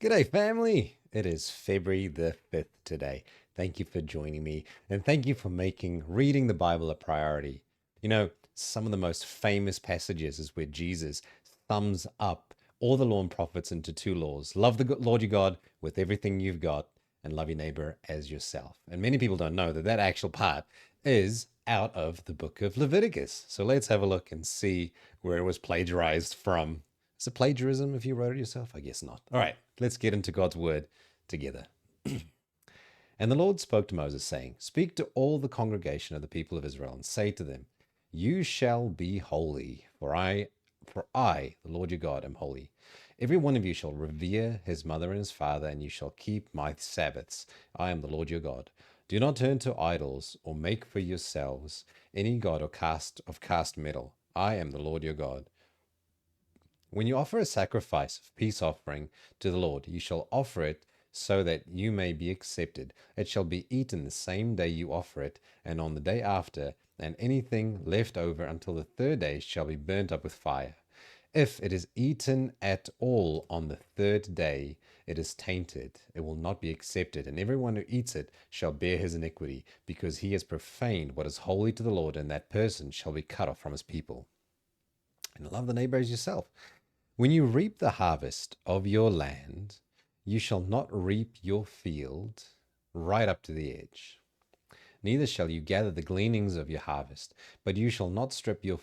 G'day, family. It is February the 5th today. Thank you for joining me, and thank you for making reading the Bible a priority. Some of the most famous passages is where Jesus thumbs up all the law and prophets into two laws: love the Lord your God with everything you've got, and love your neighbor as yourself. And many people don't know that that actual part is out of the book of Leviticus. So let's have a look and see where it was plagiarized from. Is it plagiarism if you wrote it yourself? I guess not. All right, let's get into God's word together. And the Lord spoke to Moses, saying, Speak to all the congregation of the people of Israel, and say to them, You shall be holy, for I, the Lord your God, am holy. Every one of you shall revere his mother and his father, and you shall keep my Sabbaths. I am the Lord your God. Do not turn to idols, or make for yourselves any god or cast metal. I am the Lord your God. When you offer a sacrifice of peace offering to the Lord, you shall offer it so that you may be accepted. It shall be eaten the same day you offer it, and on the day after, and anything left over until the third day shall be burnt up with fire. If it is eaten at all on the third day, it is tainted. It will not be accepted, and everyone who eats it shall bear his iniquity, because he has profaned what is holy to the Lord, and that person shall be cut off from his people. And love the neighbor as yourself. When you reap the harvest of your land, you shall not reap your field right up to the edge. Neither shall you gather the gleanings of your harvest, but you shall not strip your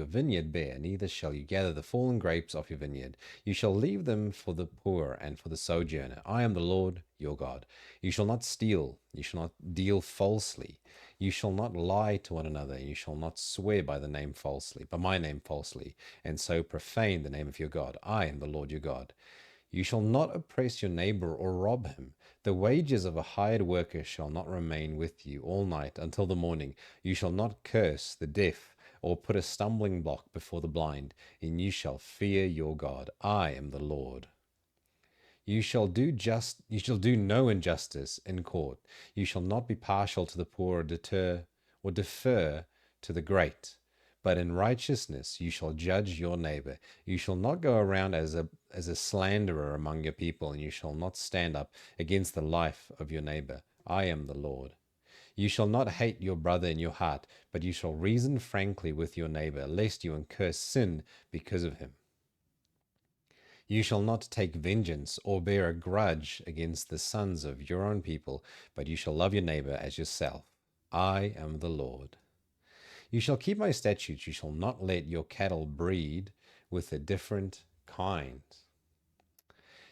vineyard bare, neither shall you gather the fallen grapes of your vineyard. You shall leave them for the poor and for the sojourner. I am the Lord your God. You shall not steal, you shall not deal falsely, you shall not lie to one another, and you shall not swear by my name falsely, and so profane the name of your God. I am the Lord your God. You shall not oppress your neighbor or rob him. The wages of a hired worker shall not remain with you all night until the morning. You shall not curse the deaf or put a stumbling block before the blind, and you shall fear your God. I am the Lord. You shall do no injustice in court. You shall not be partial to the poor or defer to the great. But in righteousness you shall judge your neighbor. You shall not go around as a slanderer among your people, and you shall not stand up against the life of your neighbor. I am the Lord. You shall not hate your brother in your heart, but you shall reason frankly with your neighbor, lest you incur sin because of him. You shall not take vengeance or bear a grudge against the sons of your own people, but you shall love your neighbor as yourself. I am the Lord. You shall keep my statutes. You shall not let your cattle breed with a different kind.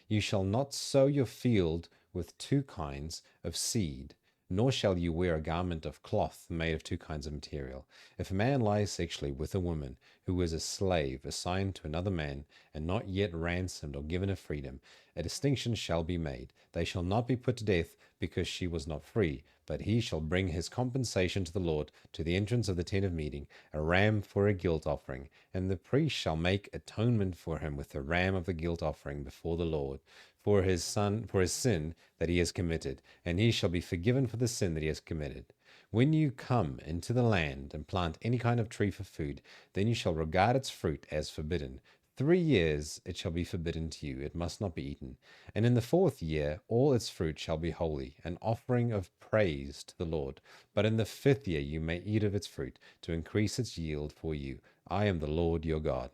You shall not sow your field with two kinds of seed, nor shall you wear a garment of cloth made of two kinds of material. If a man lies sexually with a woman who is a slave assigned to another man, and not yet ransomed or given a freedom, a distinction shall be made. They shall not be put to death because she was not free, but he shall bring his compensation to the Lord to the entrance of the tent of meeting, a ram for a guilt offering, and the priest shall make atonement for him with the ram of the guilt offering before the Lord for his sin that he has committed, and he shall be forgiven for the sin that he has committed. When you come into the land and plant any kind of tree for food, then you shall regard its fruit as forbidden. 3 years it shall be forbidden to you, it must not be eaten. And in the fourth year all its fruit shall be holy, an offering of praise to the Lord. But in the fifth year you may eat of its fruit, to increase its yield for you. I am the Lord your God.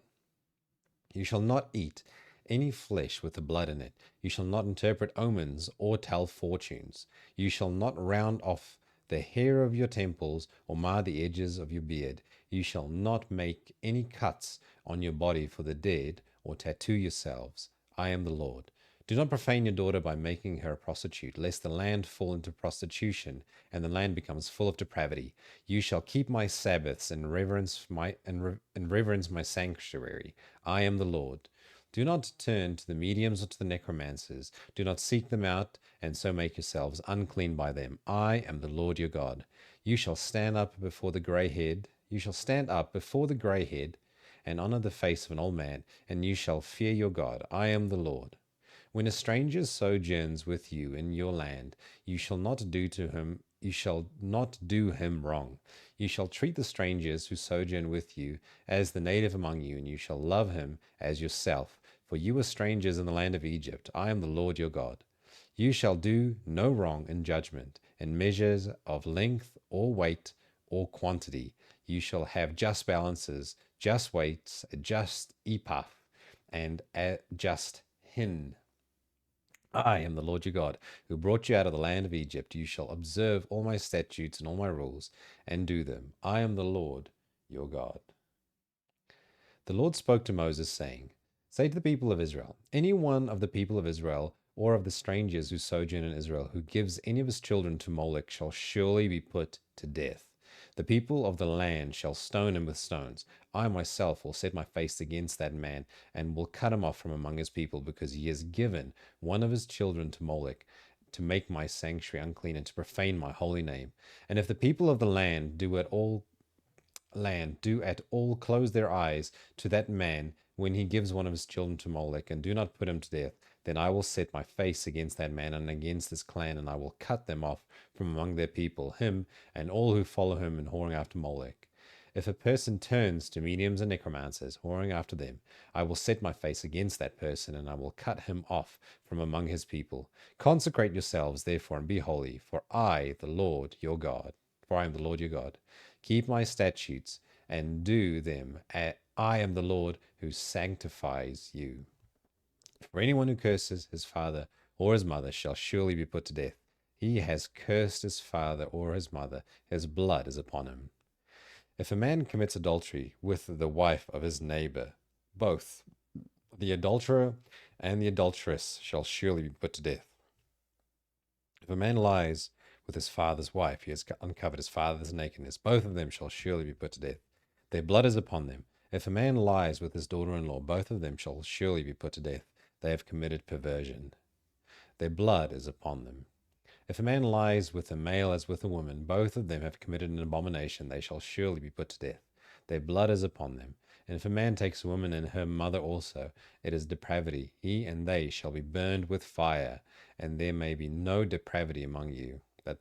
You shall not eat any flesh with the blood in it. You shall not interpret omens or tell fortunes. You shall not round off the hair of your temples or mar the edges of your beard. You shall not make any cuts on your body for the dead or tattoo yourselves. I am the Lord. Do not profane your daughter by making her a prostitute, lest the land fall into prostitution and the land becomes full of depravity. You shall keep my Sabbaths and reverence my sanctuary. I am the Lord. Do not turn to the mediums or to the necromancers. Do not seek them out and so make yourselves unclean by them. I am the Lord your God. You shall stand up before the grey head. You shall stand up before the grey head and honor the face of an old man, and you shall fear your God. I am the Lord. When a stranger sojourns with you in your land, you shall not do him wrong. You shall treat the strangers who sojourn with you as the native among you, and you shall love him as yourself. for you were strangers in the land of Egypt. I am the Lord your God. You shall do no wrong in judgment, in measures of length or weight or quantity. You shall have just balances, just weights, a just ephah, and a just hin. I am the Lord your God, who brought you out of the land of Egypt. You shall observe all my statutes and all my rules, and do them. I am the Lord your God. The Lord spoke to Moses, saying, Say to the people of Israel, any one of the people of Israel, or of the strangers who sojourn in Israel, who gives any of his children to Molech, shall surely be put to death. The people of the land shall stone him with stones. I myself will set my face against that man, and will cut him off from among his people, because he has given one of his children to Molech, to make my sanctuary unclean, and to profane my holy name. And if the people of the land do at all close their eyes to that man when he gives one of his children to Molech, and do not put him to death, then I will set my face against that man and against his clan, and I will cut them off from among their people, him and all who follow him in whoring after Molech. If a person turns to mediums and necromancers, whoring after them, I will set my face against that person, and I will cut him off from among his people. Consecrate yourselves, therefore, and be holy, for I, the Lord your God, for I am the Lord your God. Keep my statutes and do them. I am the Lord who sanctifies you. For anyone who curses his father or his mother shall surely be put to death. He has cursed his father or his mother, his blood is upon him. If a man commits adultery with the wife of his neighbor, both the adulterer and the adulteress shall surely be put to death. If a man lies with his father's wife, he has uncovered his father's nakedness. Both of them shall surely be put to death. Their blood is upon them. If a man lies with his daughter-in-law, both of them shall surely be put to death. They have committed perversion. Their blood is upon them. If a man lies with a male as with a woman, both of them have committed an abomination. They shall surely be put to death. Their blood is upon them. And if a man takes a woman and her mother also, it is depravity. He and they shall be burned with fire, and there may be no depravity among you. That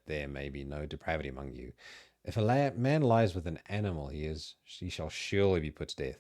there may be no depravity among you. If a man lies with an animal, he shall surely be put to death,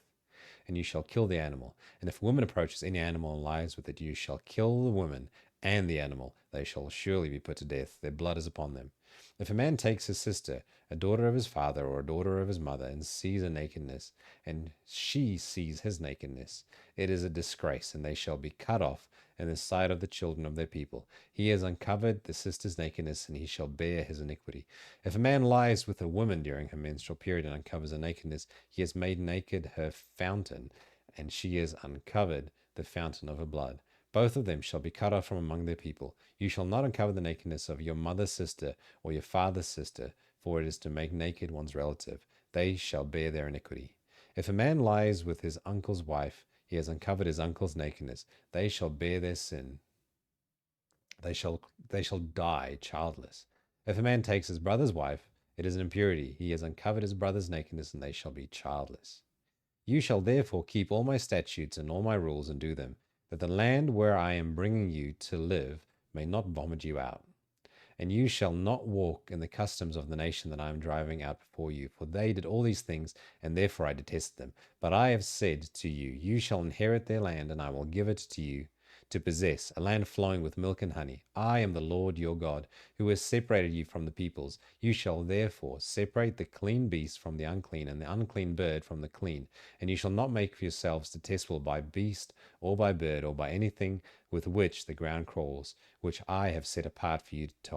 and you shall kill the animal. And if a woman approaches any animal and lies with it, you shall kill the woman and the animal. They shall surely be put to death. Their blood is upon them. If a man takes his sister, a daughter of his father or a daughter of his mother, and sees a nakedness, and she sees his nakedness, it is a disgrace, and they shall be cut off in the sight of the children of their people. He has uncovered the sister's nakedness, and he shall bear his iniquity. If a man lies with a woman during her menstrual period and uncovers her nakedness, he has made naked her fountain, and she has uncovered the fountain of her blood. Both of them shall be cut off from among their people. You shall not uncover the nakedness of your mother's sister or your father's sister, for it is to make naked one's relative. They shall bear their iniquity. If a man lies with his uncle's wife, he has uncovered his uncle's nakedness. They shall bear their sin. They shall die childless. If a man takes his brother's wife, it is an impurity. He has uncovered his brother's nakedness, and they shall be childless. You shall therefore keep all my statutes and all my rules and do them, that the land where I am bringing you to live may not vomit you out. And you shall not walk in the customs of the nation that I am driving out before you, for they did all these things, and therefore I detested them. But I have said to you, you shall inherit their land, and I will give it to you to possess, a land flowing with milk and honey. I am the Lord your God, who has separated you from the peoples. You shall therefore separate the clean beast from the unclean, and the unclean bird from the clean. And you shall not make for yourselves detestable by beast, or by bird, or by anything with which the ground crawls, which I have set apart for you to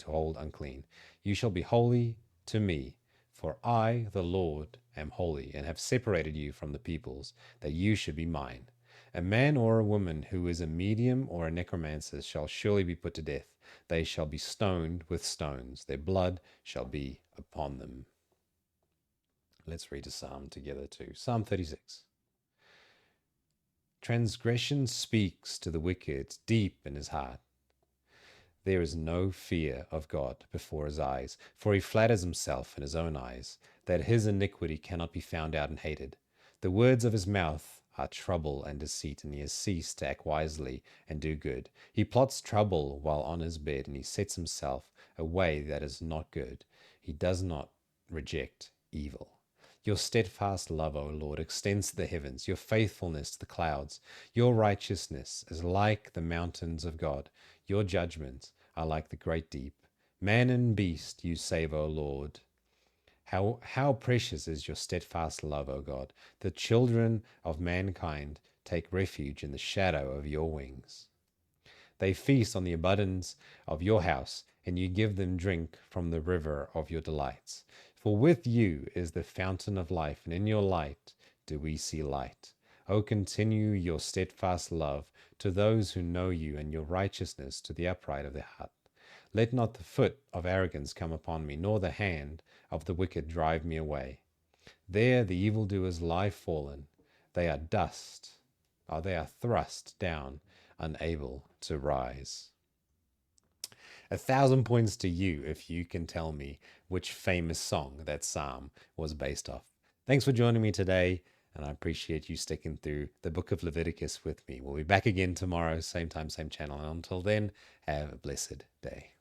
hold unclean. You shall be holy to me, for I, the Lord, am holy, and have separated you from the peoples, that you should be mine. A man or a woman who is a medium or a necromancer shall surely be put to death. They shall be stoned with stones. Their blood shall be upon them. Let's read a psalm together too. Psalm 36. Transgression speaks to the wicked deep in his heart. There is no fear of God before his eyes, for he flatters himself in his own eyes, that his iniquity cannot be found out and hated. The words of his mouth are trouble and deceit, and he has ceased to act wisely and do good. He plots trouble while on his bed, and he sets himself a way that is not good. He does not reject evil. Your steadfast love, O Lord, extends to the heavens, your faithfulness to the clouds. Your righteousness is like the mountains of God. Your judgments are like the great deep. Man and beast you save, O Lord. How precious is your steadfast love, O God. The children of mankind take refuge in the shadow of your wings. They feast on the abundance of your house, and you give them drink from the river of your delights. For with you is the fountain of life, and in your light do we see light. O continue your steadfast love to those who know you, and your righteousness to the upright of the heart. Let not the foot of arrogance come upon me, nor the hand of the wicked drive me away. There the evildoers lie fallen. They are dust, or they are thrust down, unable to rise. 1,000 points to you if you can tell me which famous song that psalm was based off. Thanks for joining me today, and I appreciate you sticking through the book of Leviticus with me. We'll be back again tomorrow, same time, same channel. And until then, have a blessed day.